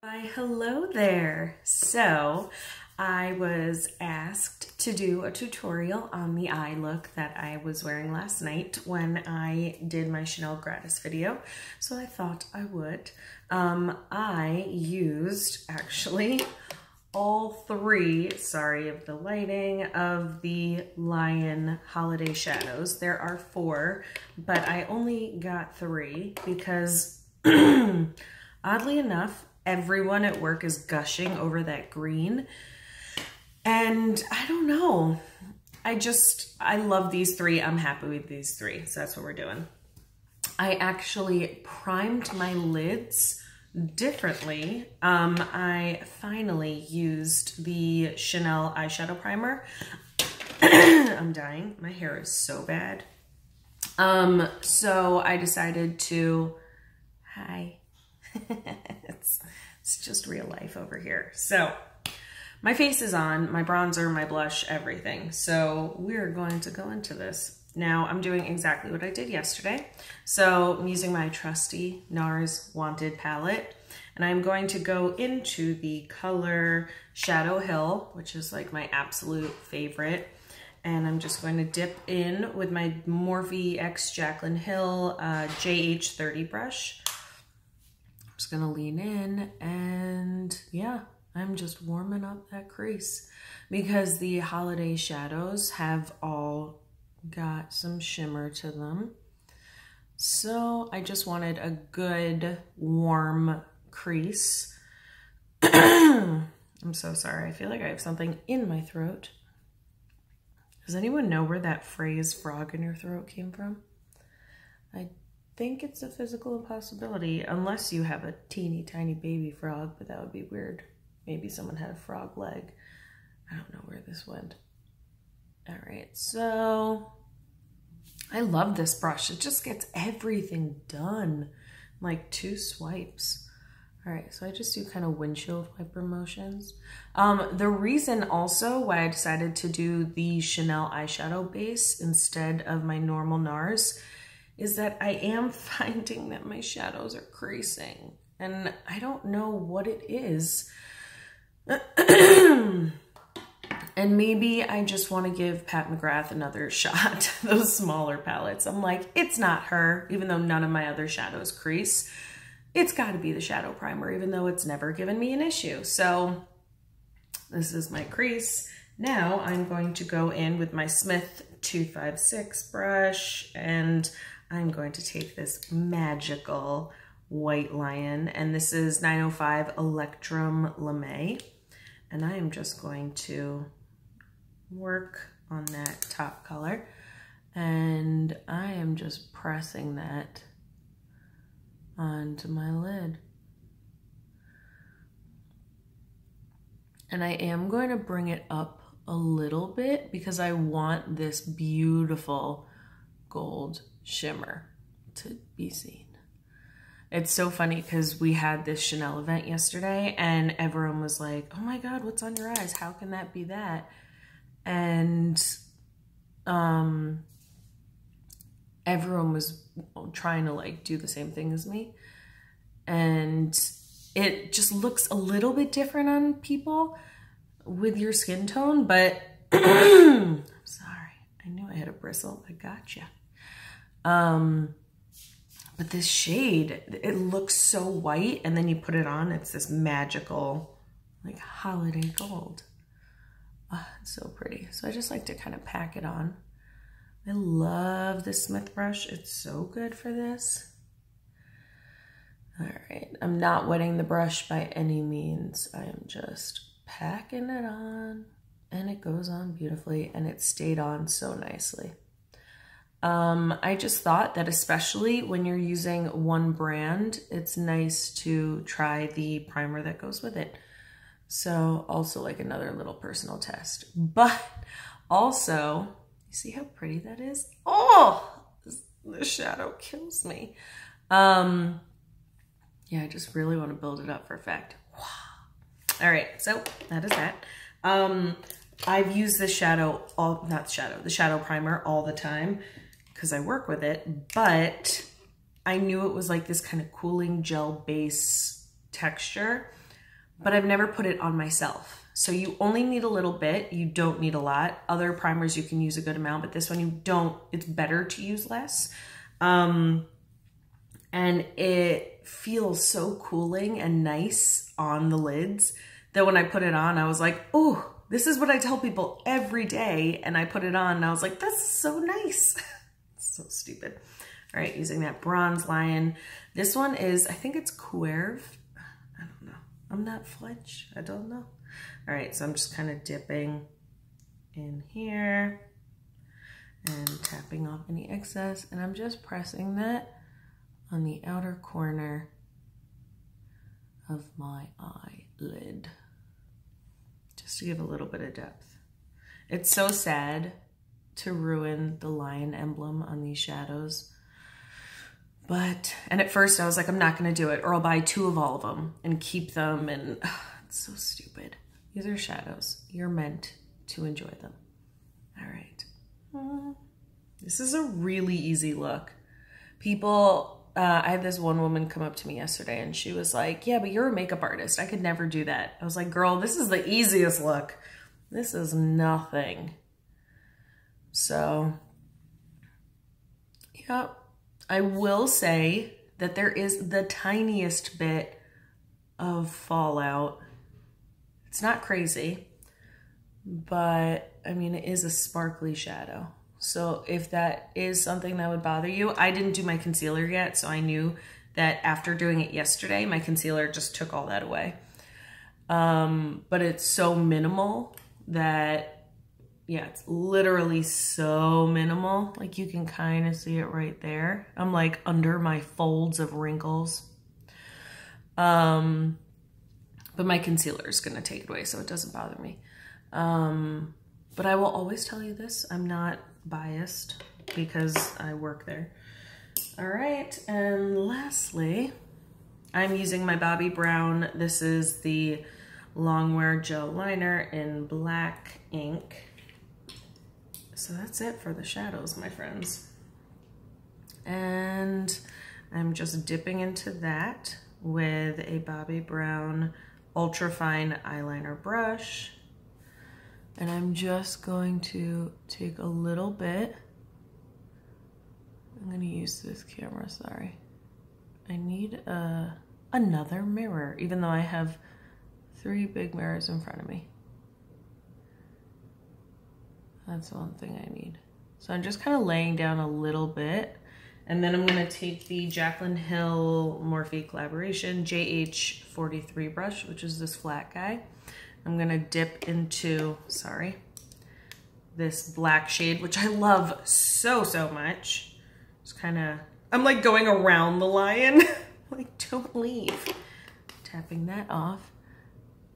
Why, hello there. So I was asked to do a tutorial on the eye look that I was wearing last night when I did my Chanel gratis video. So I thought I would. I used actually all three, sorry of the lighting, of the Lion Holiday Shadows. There are four, but I only got three because oddly enough, everyone at work is gushing over that green. And I don't know. I love these three. I'm happy with these three. So that's what we're doing. I actually primed my lids differently. I finally used the Chanel eyeshadow primer. I'm dying. My hair is so bad. So I decided to, hi. It's just real life over here. So my face is on, my bronzer, my blush, everything. So we're going to go into this. Now I'm doing exactly what I did yesterday. So I'm using my trusty NARS Wanted palette, and I'm going to go into the color Shadow Hill, which is like my absolute favorite. And I'm just going to dip in with my Morphe X Jaclyn Hill JH30 brush. I'm just gonna lean in and yeah, I'm just warming up that crease because the holiday shadows have all got some shimmer to them. So I just wanted a good warm crease. I'm so sorry. I feel like I have something in my throat. Does anyone know where that phrase frog in your throat came from? I think it's a physical impossibility unless you have a teeny tiny baby frog, but that would be weird. Maybe someone had a frog leg. I don't know where this went. All right, so I love this brush. It just gets everything done in like 2 swipes. All right, so I just do kind of windshield wiper motions. The reason also why I decided to do the Chanel eyeshadow base instead of my normal NARS is that I am finding that my shadows are creasing and I don't know what it is. And maybe I just want to give Pat McGrath another shot, those smaller palettes. I'm like, it's not her, even though none of my other shadows crease. It's got to be the shadow primer, even though it's never given me an issue. So this is my crease. Now I'm going to go in with my Smith 256 brush, and I'm going to take this magical White Lion, and this is 905 Electrum Lame, and I am just going to work on that top color, and I am just pressing that onto my lid. And I am going to bring it up a little bit because I want this beautiful gold shimmer to be seen. It's so funny because we had this Chanel event yesterday and everyone was like, oh my God, what's on your eyes? How can that be that? And everyone was trying to like do the same thing as me. And it just looks a little bit different on people with your skin tone, but I'm sorry. I knew I had a bristle. I gotcha. But this shade, it looks so white, and then you put it on, it's this magical, like holiday gold. Oh, it's so pretty. So I just like to kind of pack it on. I love this Smith brush. It's so good for this. All right, I'm not wetting the brush by any means. I am just packing it on, and it goes on beautifully, and it stayed on so nicely. I just thought that especially when you're using one brand, it's nice to try the primer that goes with it. So also like another little personal test, but also, you see how pretty that is? Oh, the shadow kills me. Yeah, I just really want to build it up for effect. Wow. All right, so that is that. I've used the shadow primer all the time because I work with it, but I knew it was like this kind of cooling gel base texture. but I've never put it on myself. So you only need a little bit. You don't need a lot. Other primers, you can use a good amount, but this one you don't. It's better to use less. And it feels so cooling and nice on the lids that when I put it on, I was like, oh, this is what I tell people every day. And I put it on and I was like, that's so nice. It's so stupid. All right, using that Bronze Lion. This one is, I think it's Cuerve. I don't know. I'm not French. I don't know. All right, so I'm just kind of dipping in here and tapping off any excess. And I'm just pressing that on the outer corner of my eyelid, just to give a little bit of depth. It's so sad to ruin the lion emblem on these shadows. And at first I was like, I'm not gonna do it, or I'll buy 2 of all of them and keep them, and it's so stupid. These are shadows. You're meant to enjoy them. All right. This is a really easy look. People, I had this one woman come up to me yesterday and she was like, yeah, but you're a makeup artist. I could never do that. I was like, girl, this is the easiest look. This is nothing. So, yeah. I will say that there is the tiniest bit of fallout. It's not crazy, but I mean, it is a sparkly shadow. So if that is something that would bother you, I didn't do my concealer yet, so I knew that after doing it yesterday, my concealer just took all that away. But it's so minimal that, yeah, it's literally so minimal. Like you can kind of see it right there. I'm like under my folds of wrinkles. But my concealer is gonna take it away, so it doesn't bother me. But I will always tell you this, I'm not biased because I work there. All right, and lastly, I'm using my Bobbi Brown. This is the Longwear Gel Liner in black ink. So that's it for the shadows, my friends. And I'm just dipping into that with a Bobbi Brown Ultra Fine eyeliner brush. And I'm just going to take a little bit. I'm gonna use this camera, sorry. I need another mirror, even though I have 3 big mirrors in front of me. That's one thing I need. So I'm just kind of laying down a little bit, and then I'm gonna take the Jaclyn Hill Morphe Collaboration JH43 brush, which is this flat guy. I'm gonna dip into, this black shade, which I love so, so much. Just kind of, I'm like going around the lion. Like, don't leave. Tapping that off,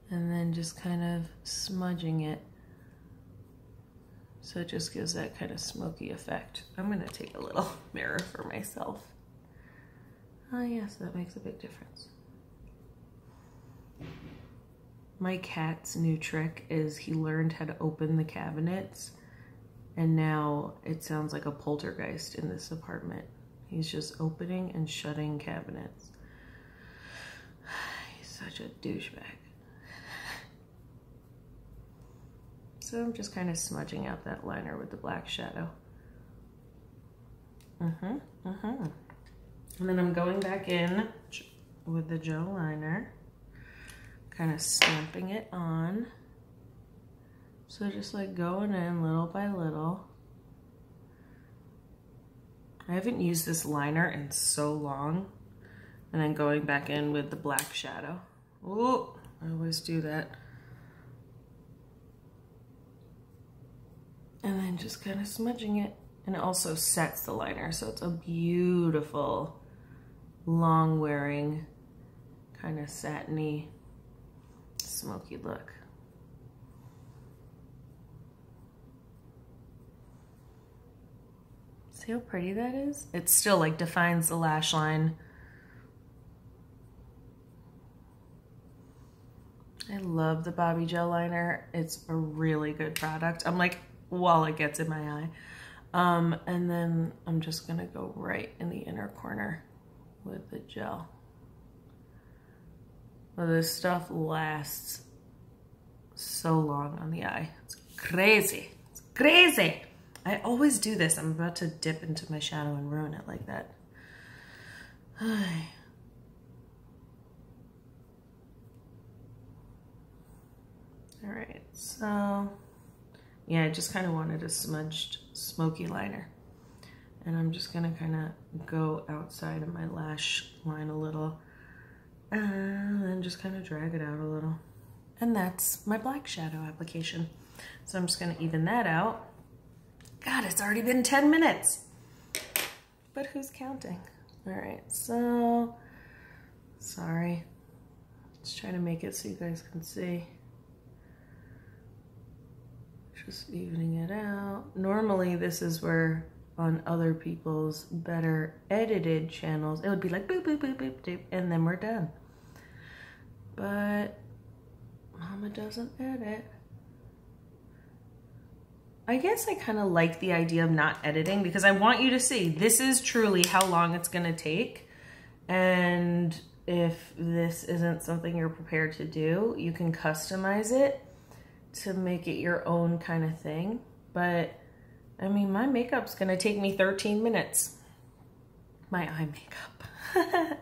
and then just kind of smudging it. So it just gives that kind of smoky effect. I'm gonna take a little mirror for myself. Oh yes, that makes a big difference. My cat's new trick is he learned how to open the cabinets, and now it sounds like a poltergeist in this apartment. He's just opening and shutting cabinets. He's such a douchebag. So I'm just kind of smudging out that liner with the black shadow. And then I'm going back in with the gel liner, kind of stamping it on. So just like going in little by little. I haven't used this liner in so long. And then going back in with the black shadow. Oh, I always do that. And then just kind of smudging it. And it also sets the liner, so it's a beautiful, long-wearing, kind of satiny, smoky look. See how pretty that is? It still like defines the lash line. I love the Bobbi Gel Liner. It's a really good product. I'm like, while it gets in my eye. And then I'm just gonna go right in the inner corner with the gel. Well, this stuff lasts so long on the eye. It's crazy. It's crazy. I always do this. I'm about to dip into my shadow and ruin it like that. All right, so yeah, I just kind of wanted a smudged smoky liner. And I'm just gonna kind of go outside of my lash line a little and then just kind of drag it out a little. And that's my black shadow application. So I'm just gonna even that out. God, it's already been 10 minutes. But who's counting? All right, so, sorry. Just trying to make it so you guys can see. Just evening it out. Normally this is where on other people's better edited channels, it would be like boop, boop, boop, boop, boop, and then we're done. But Mama doesn't edit. I guess I kind of like the idea of not editing because I want you to see this is truly how long it's going to take. And if this isn't something you're prepared to do, you can customize it to make it your own kind of thing. But I mean, my makeup's going to take me 13 minutes. My eye makeup.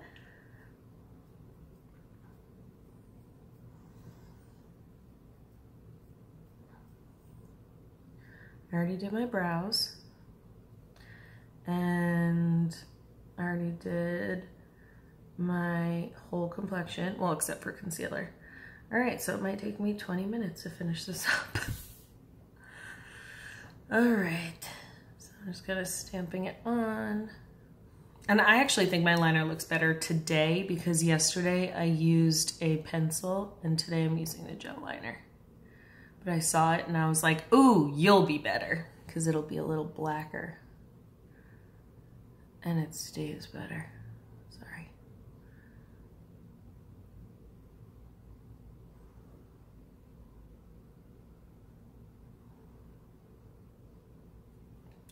I already did my brows, and I already did my whole complexion, well, except for concealer. All right, so it might take me 20 minutes to finish this up. All right, so I'm just gonna stamping it on. And I actually think my liner looks better today because yesterday I used a pencil and today I'm using the gel liner. But I saw it and I was like, ooh, you'll be better because it'll be a little blacker and it stays better. Sorry.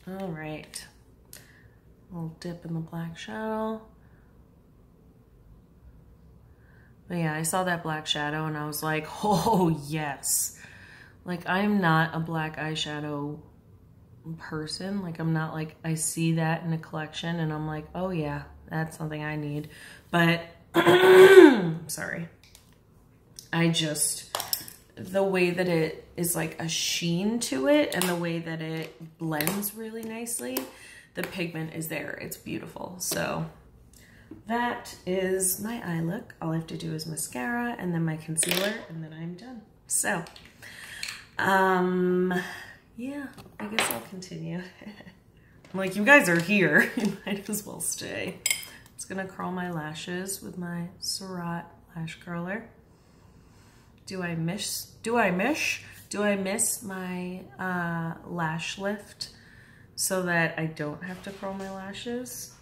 All right. A little dip in the black shadow. But yeah, I saw that black shadow and I was like, oh yes. Like, I'm not a black eyeshadow person. Like, I'm not like, I see that in a collection and I'm like, oh yeah, that's something I need. But, sorry. I just, the way that it is like a sheen to it and the way that it blends really nicely, the pigment is there. It's beautiful. So that is my eye look. All I have to do is mascara and then my concealer and then I'm done. So, yeah, I guess I'll continue. I'm like, you guys are here. You might as well stay. Just gonna curl my lashes with my Surratt lash curler. Do I miss my lash lift so that I don't have to curl my lashes?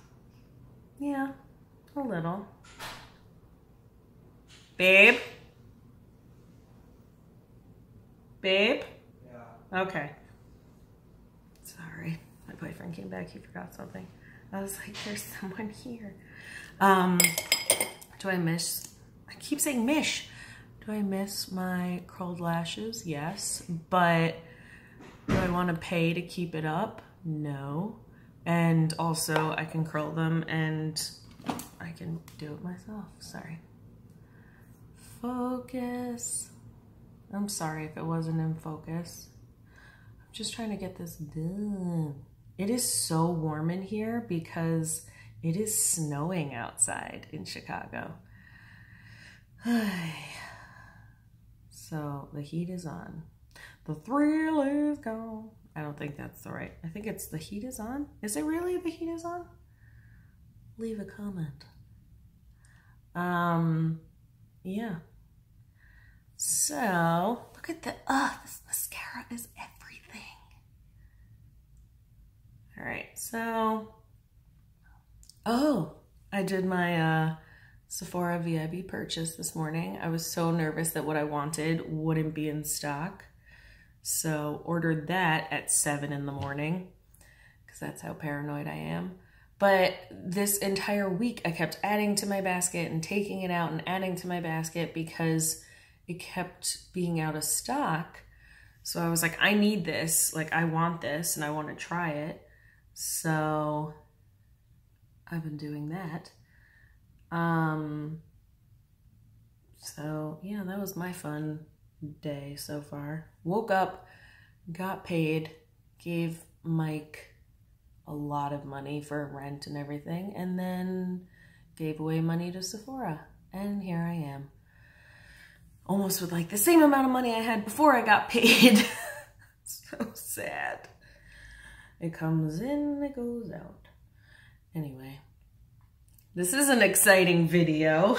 Yeah, a little. Babe? Babe? Yeah. Okay. Sorry. My boyfriend came back. He forgot something. I was like, there's someone here. Do I miss? I keep saying mish. Do I miss my curled lashes? Yes. But do I want to pay to keep it up? No. And also I can curl them and I can do it myself. Sorry. Focus. I'm sorry if it wasn't in focus. I'm just trying to get this done. It is so warm in here because it is snowing outside in Chicago. So the heat is on. The thrill is gone. I don't think that's the right. I think it's the heat is on. Is it really the heat is on? Leave a comment. Yeah. So, look at this mascara is everything. All right, so, I did my Sephora VIB purchase this morning. I was so nervous that what I wanted wouldn't be in stock. So, ordered that at 7 in the morning because that's how paranoid I am. But this entire week I kept adding to my basket and taking it out and adding to my basket because it kept being out of stock. So I was like, I need this, like I want this and I want to try it. So I've been doing that. So yeah, that was my fun day so far. Woke up, got paid, gave Mike a lot of money for rent and everything, and then gave away money to Sephora. And here I am. Almost with like the same amount of money I had before I got paid. So sad. It comes in, it goes out. Anyway, this is an exciting video.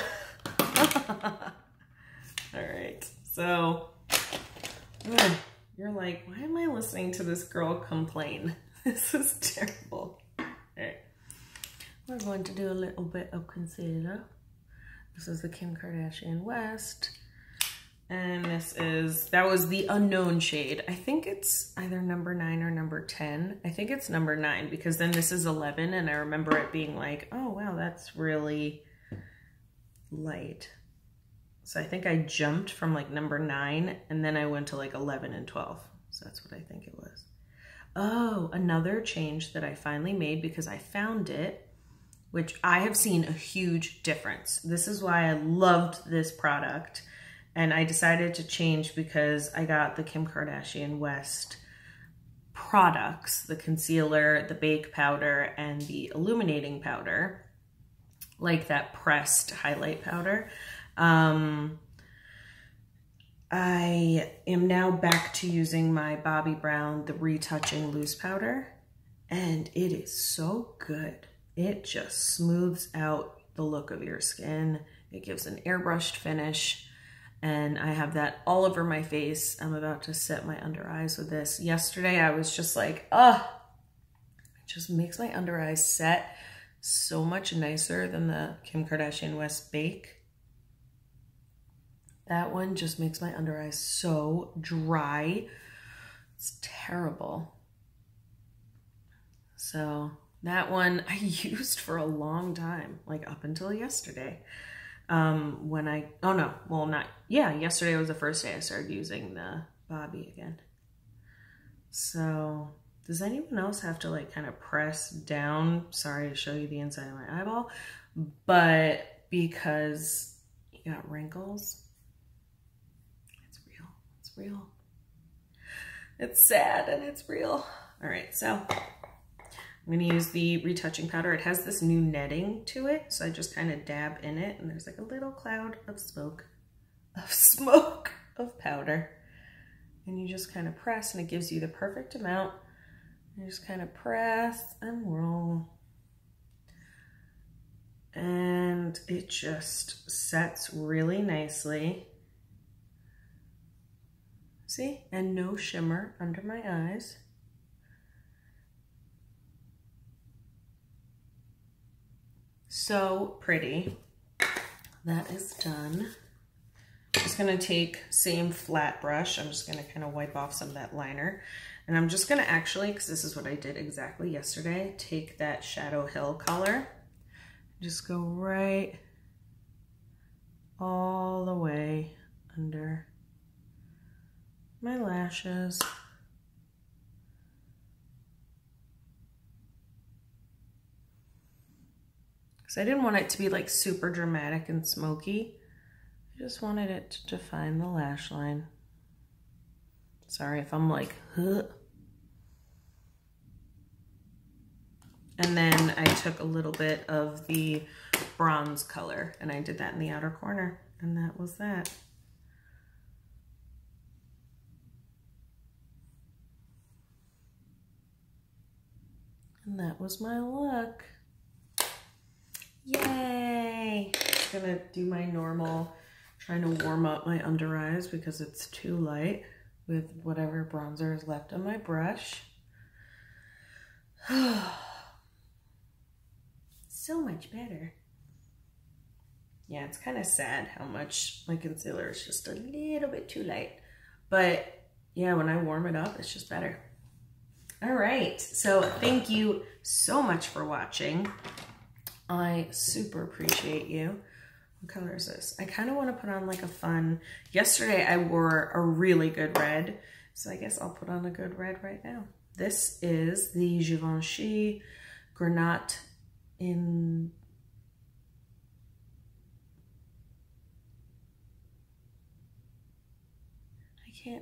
All right, so you're like, why am I listening to this girl complain? This is terrible. All right, we're going to do a little bit of concealer. This is the Kim Kardashian West. And that was the unknown shade. I think it's either number 9 or number 10. I think it's number 9 because then this is 11 and I remember it being like, oh wow, that's really light. So I think I jumped from like number 9 and then I went to like 11 and 12. So that's what I think it was. Oh, another change that I finally made because I found it, which I have seen a huge difference. This is why I loved this product. And I decided to change because I got the Kim Kardashian West products, the concealer, the bake powder, and the illuminating powder, like that pressed highlight powder. I am now back to using my Bobbi Brown, the Retouching Loose Powder, and it is so good. It just smooths out the look of your skin. It gives an airbrushed finish. And I have that all over my face. I'm about to set my under eyes with this. Yesterday, I was just like, it just makes my under eyes set so much nicer than the Kim Kardashian West Bake. That one just makes my under eyes so dry. It's terrible. So that one I used for a long time, like up until yesterday. Yesterday was the first day I started using the Bobbi again. So does anyone else have to like kind of press down? Sorry to show you the inside of my eyeball, but because you got wrinkles, it's real, it's real. It's sad and it's real. All right, so I'm going to use the retouching powder. It has this new netting to it, so I just kind of dab in it, and there's like a little cloud of smoke of powder. And you just kind of press, and it gives you the perfect amount. You just kind of press and roll. And it just sets really nicely. See? And no shimmer under my eyes. So pretty. That is done. I'm just gonna take same flat brush. I'm just gonna kind of wipe off some of that liner. And I'm just gonna actually, because this is what I did exactly yesterday, take that Shadow Hill color, just go right all the way under my lashes. Because I didn't want it to be like super dramatic and smoky. I just wanted it to define the lash line. Sorry if I'm like, huh. And then I took a little bit of the bronze color and I did that in the outer corner, and that was that. And that was my look. Yay! I'm gonna do my normal, trying to warm up my under eyes because it's too light with whatever bronzer is left on my brush. So much better. Yeah, it's kind of sad how much my concealer is just a little bit too light. But yeah, when I warm it up, it's just better. All right, so thank you so much for watching. I super appreciate you. What color is this? I kind of want to put on like a fun, yesterday I wore a really good red, so I guess I'll put on a good red right now. This is the Givenchy Granat in,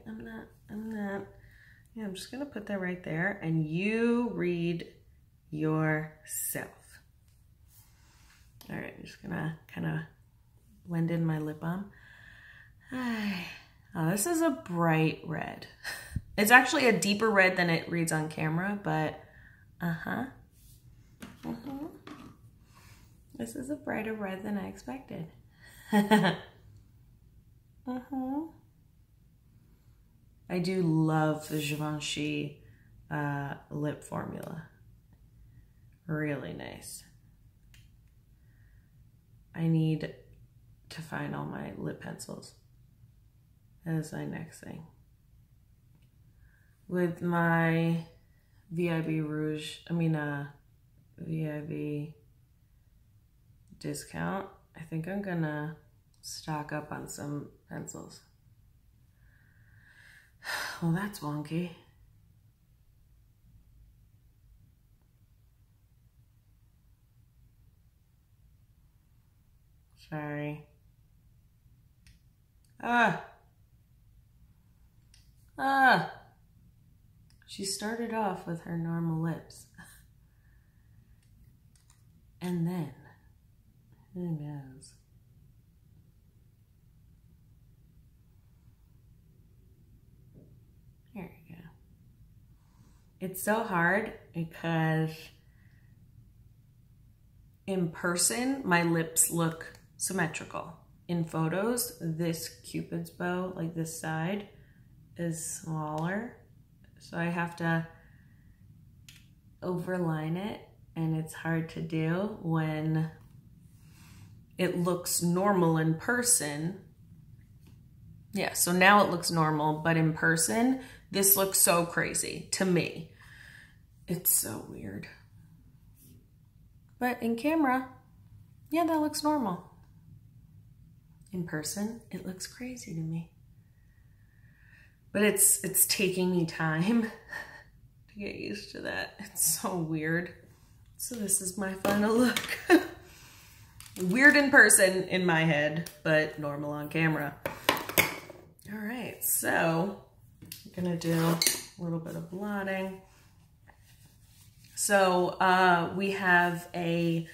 I'm not. Yeah, I'm just gonna put that right there and you read yourself. All right, I'm just gonna kind of blend in my lip balm. Oh, this is a bright red. It's actually a deeper red than it reads on camera, but this is a brighter red than I expected. I do love the Givenchy lip formula. Really nice. I need to find all my lip pencils. That is my next thing. With my VIB discount, I think I'm gonna stock up on some pencils. Well, that's wonky. Sorry. She started off with her normal lips. And then, who knows? There you go. It's so hard because in person, my lips look symmetrical. In photos, this Cupid's bow, like this side, is smaller. So I have to overline it, and it's hard to do when it looks normal in person. Yeah, so now it looks normal, but in person, this looks so crazy to me. It's so weird. But in camera, yeah, that looks normal. In person, it looks crazy to me. But it's taking me time to get used to that. It's so weird. So this is my final look. Weird in person in my head, but normal on camera. All right, so I'm gonna do a little bit of blotting. So we have a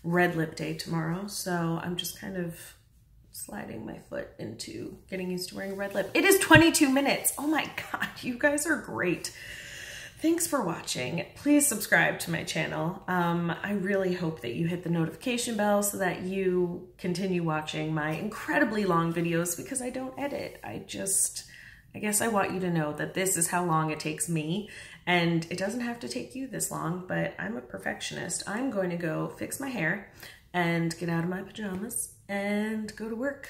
red lip day tomorrow, so I'm just kind of sliding my foot into getting used to wearing a red lip. It is 22 minutes. Oh my God, you guys are great. Thanks for watching. Please subscribe to my channel. I really hope that you hit the notification bell so that you continue watching my incredibly long videos because I don't edit. I guess I want you to know that this is how long it takes me, and it doesn't have to take you this long, but I'm a perfectionist. I'm going to go fix my hair and get out of my pajamas and go to work.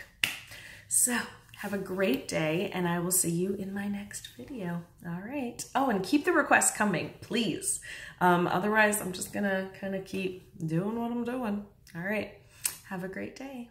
So have a great day, and I will see you in my next video. All right. Oh, and keep the requests coming, please. Otherwise, I'm just gonna kind of keep doing what I'm doing. All right. Have a great day.